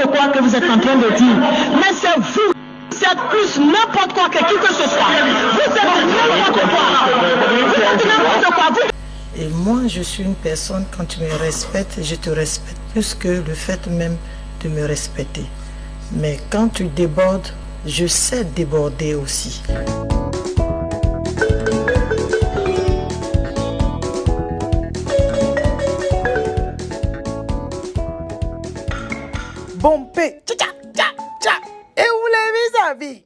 quoi que vous êtes en train de dire. Mais c'est vous. C'est plus n'importe quoi que qui que ce soit. Vous faites n'importe quoi. Vous faites n'importe quoi. Et moi, je suis une personne, quand tu me respectes, je te respecte plus que le fait même de me respecter. Mais quand tu débordes, je sais déborder aussi. Bon P, tcha tcha tcha. Et où les amis?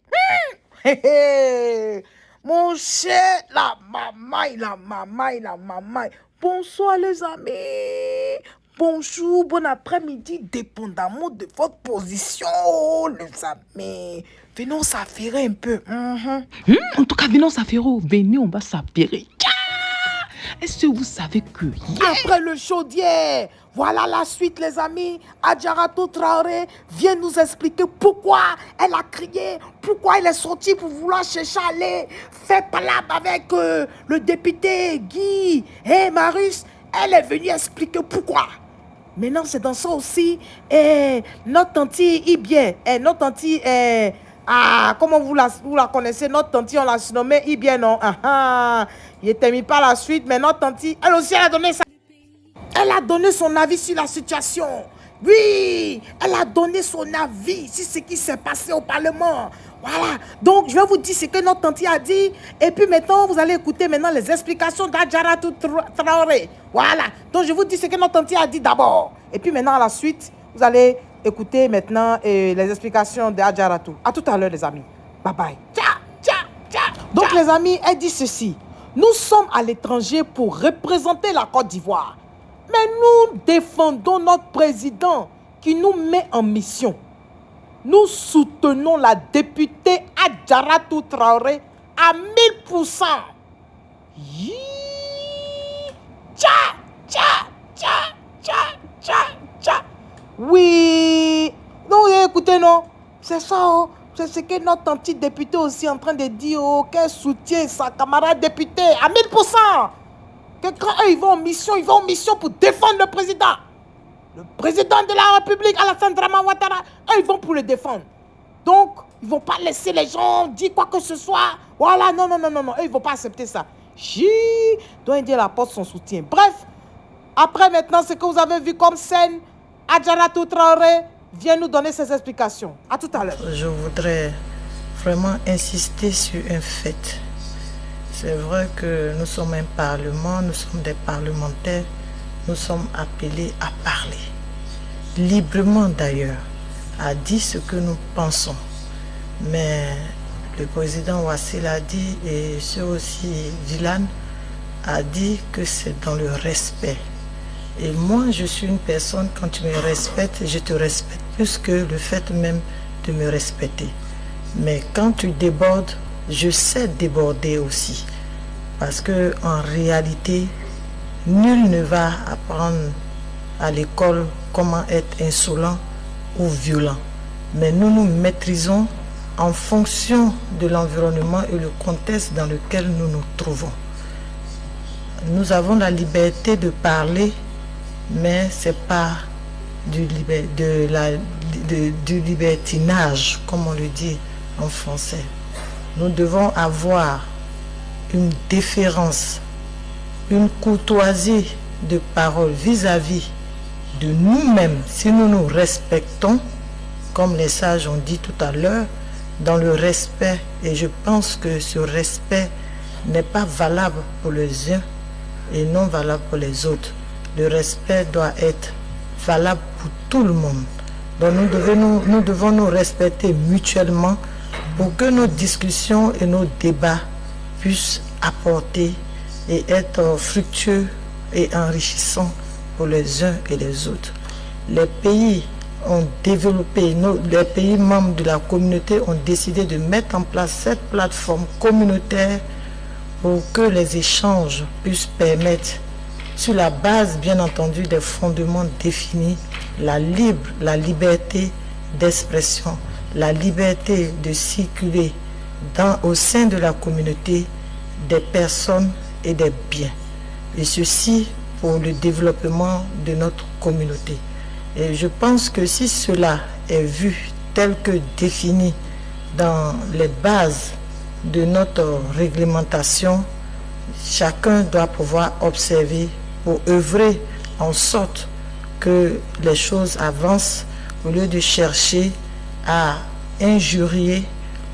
Mon cher, la maman. Bonsoir les amis. Bonjour, bon après-midi, dépendamment de votre position, les amis. Venons s'affairer un peu. En tout cas, venons s'affairer. Venez, on va s'affairer. Est-ce que vous savez que après le show d'hier, voilà la suite les amis. Adjaratou Traoré vient nous expliquer pourquoi elle a crié, pourquoi elle est sortie pour vouloir chercher à aller faire palabre avec le député Guy et Marius. Elle est venue expliquer pourquoi. Maintenant c'est dans ça aussi. Notre tante Ibien, notre tante comment vous la connaissez, notre tante, on l'a surnommée Ibien, non? Il était mis par la suite, mais notre tante, elle aussi, elle a donné son avis sur la situation. Oui, elle a donné son avis sur ce qui s'est passé au Parlement. Voilà, donc je vais vous dire ce que notre tante a dit. Et puis maintenant, vous allez écouter maintenant les explications d'Adjaratou Traoré. Voilà, donc je vous dis ce que notre tante a dit d'abord. Et puis maintenant, à la suite, vous allez écouter maintenant les explications d'Adjaratou. À tout à l'heure, les amis. Bye bye. Donc, les amis, elle dit ceci. Nous sommes à l'étranger pour représenter la Côte d'Ivoire. Mais nous défendons notre président qui nous met en mission. Nous soutenons la députée Adjaratou Traoré à 1000%. Oui. Non, écoutez, non. C'est ça, oh. C'est ce que notre petit député aussi est en train de dire, oh, qu'elle soutient sa camarade députée à 1000%. Que quand eux, ils vont en mission pour défendre le président. Le président de la République, Alassane Dramane Ouattara, eux, ils vont pour le défendre. Donc, ils ne vont pas laisser les gens dire quoi que ce soit. Voilà, non. Eux, ils ne vont pas accepter ça. Donc, il dit elle apporte son soutien. Bref, après maintenant, ce que vous avez vu comme scène, Adjaratou Traoré vient nous donner ses explications. À tout à l'heure. Je voudrais vraiment insister sur un fait. C'est vrai que nous sommes un parlement, nous sommes des parlementaires, nous sommes appelés à parler. Librement d'ailleurs, à dire ce que nous pensons. Mais le président Ouassil a dit, et ce aussi Dylan a dit que c'est dans le respect. Et moi, je suis une personne, quand tu me respectes, je te respecte plus que le fait même de me respecter. Mais quand tu débordes, je sais déborder aussi. Parce que en réalité, nul ne va apprendre à l'école comment être insolent ou violent. Mais nous nous maîtrisons en fonction de l'environnement et le contexte dans lequel nous nous trouvons. Nous avons la liberté de parler, mais ce n'est pas du libertinage, comme on le dit en français. Nous devons avoir une déférence, une courtoisie de parole vis-à-vis de nous-mêmes. Si nous nous respectons, comme les sages ont dit tout à l'heure, dans le respect, et je pense que ce respect n'est pas valable pour les uns et non valable pour les autres. Le respect doit être valable pour tout le monde. Donc nous devons nous respecter mutuellement pour que nos discussions et nos débats puissent apporter et être fructueux et enrichissants pour les uns et les autres. Les pays ont développé, les pays membres de la communauté ont décidé de mettre en place cette plateforme communautaire pour que les échanges puissent permettre, sur la base bien entendu des fondements définis, la liberté d'expression, la liberté de circuler au sein de la communauté des personnes et des biens. Et ceci pour le développement de notre communauté. Et je pense que si cela est vu tel que défini dans les bases de notre réglementation, chacun doit pouvoir observer pour œuvrer en sorte que les choses avancent au lieu de chercher à injurier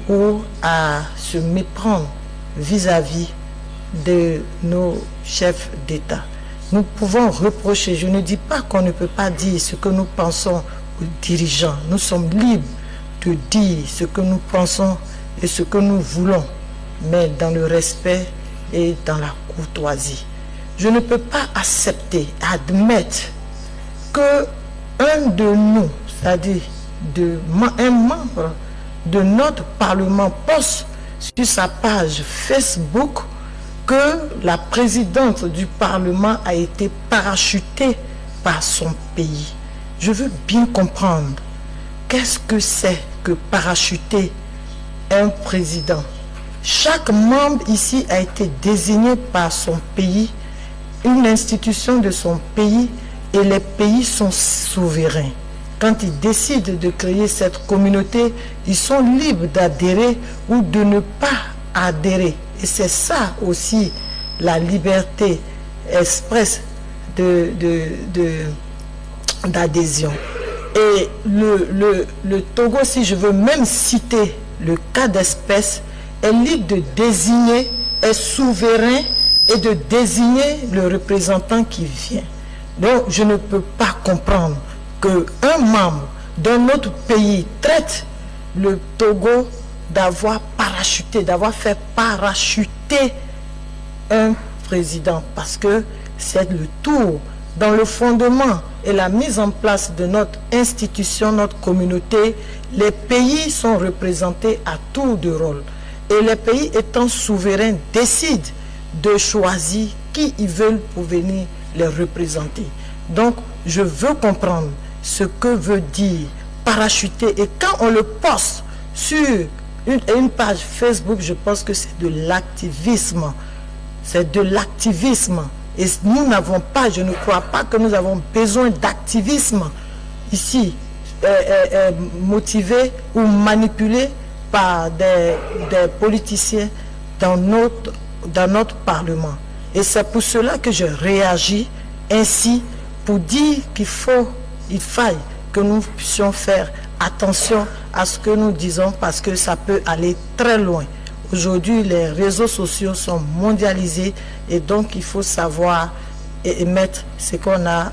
ou à se méprendre vis-à-vis de nos chefs d'État. Nous pouvons reprocher, je ne dis pas qu'on ne peut pas dire ce que nous pensons aux dirigeants. Nous sommes libres de dire ce que nous pensons et ce que nous voulons, mais dans le respect et dans la courtoisie. Je ne peux pas accepter, admettre que un de nous, c'est-à-dire un membre de notre Parlement poste sur sa page Facebook que la présidente du Parlement a été parachutée par son pays. Je veux bien comprendre qu'est-ce que c'est que parachuter un président. Chaque membre ici a été désigné par son pays, une institution de son pays, et les pays sont souverains. Quand ils décident de créer cette communauté, ils sont libres d'adhérer ou de ne pas adhérer. Et c'est ça aussi la liberté expresse d'adhésion. Et le Togo, si je veux même citer le cas d'espèce, est libre de désigner, est souverain et de désigner le représentant qui vient. Donc je ne peux pas comprendre qu'un membre d'un autre pays traite le Togo d'avoir parachuté, d'avoir fait parachuter un président, parce que c'est le tour dans le fondement et la mise en place de notre institution, notre communauté. Les pays sont représentés à tour de rôle et les pays étant souverains décident de choisir qui ils veulent pour venir les représenter. Donc je veux comprendre ce que veut dire parachuter, et quand on le poste sur une page Facebook, je pense que c'est de l'activisme. C'est de l'activisme. Et nous n'avons pas, je ne crois pas que nous avons besoin d'activisme ici, motivé ou manipulé par des politiciens dans notre Parlement. Et c'est pour cela que je réagis ainsi, pour dire qu'il faille que nous puissions faire attention à ce que nous disons, parce que ça peut aller très loin. Aujourd'hui, les réseaux sociaux sont mondialisés et donc il faut savoir émettre ce qu'on a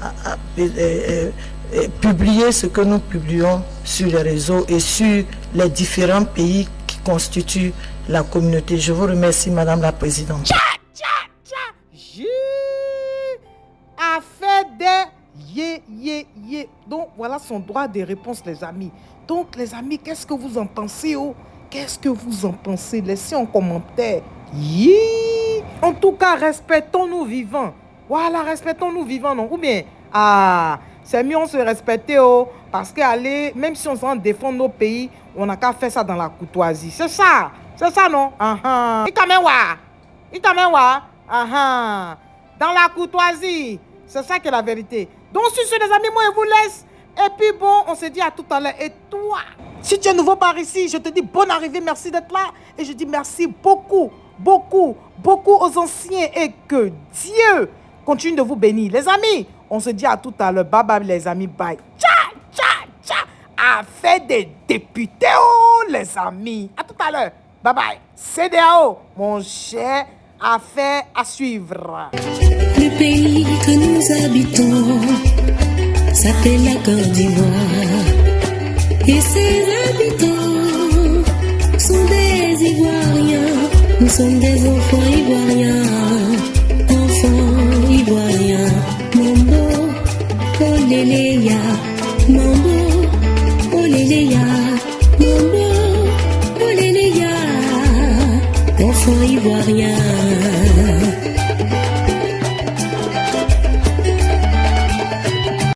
publié, ce que nous publions sur les réseaux et sur les différents pays qui constituent la communauté. Je vous remercie, Madame la Présidente. A fait des Donc voilà son droit de réponse, les amis. Donc les amis, qu'est-ce que vous en pensez? Qu'est-ce que vous en pensez? Laissez en commentaire. En tout cas, respectons-nous vivants. Voilà, respectons-nous vivants, non? Ou bien, c'est mieux on se respecter, parce que aller, même si on s'en défend nos pays, on n'a qu'à faire ça dans la courtoisie. C'est ça, non? Dans la courtoisie. C'est ça qui est la vérité. Donc, sur ce, les amis, moi, je vous laisse. Et puis, bon, on se dit à tout à l'heure. Et toi, si tu es nouveau par ici, je te dis bonne arrivée, merci d'être là. Et je dis merci beaucoup aux anciens. Et que Dieu continue de vous bénir. Les amis, on se dit à tout à l'heure. Bye bye, les amis. Bye. Tcha. Affaire des députés, les amis. À tout à l'heure. Bye bye. CEDEAO, mon cher, affaire à suivre. Le pays que nous habitons s'appelle la Côte d'Ivoire. Et ses habitants sont des Ivoiriens. Nous sommes des enfants ivoiriens. Enfants ivoiriens. Mon beau, oh lélé.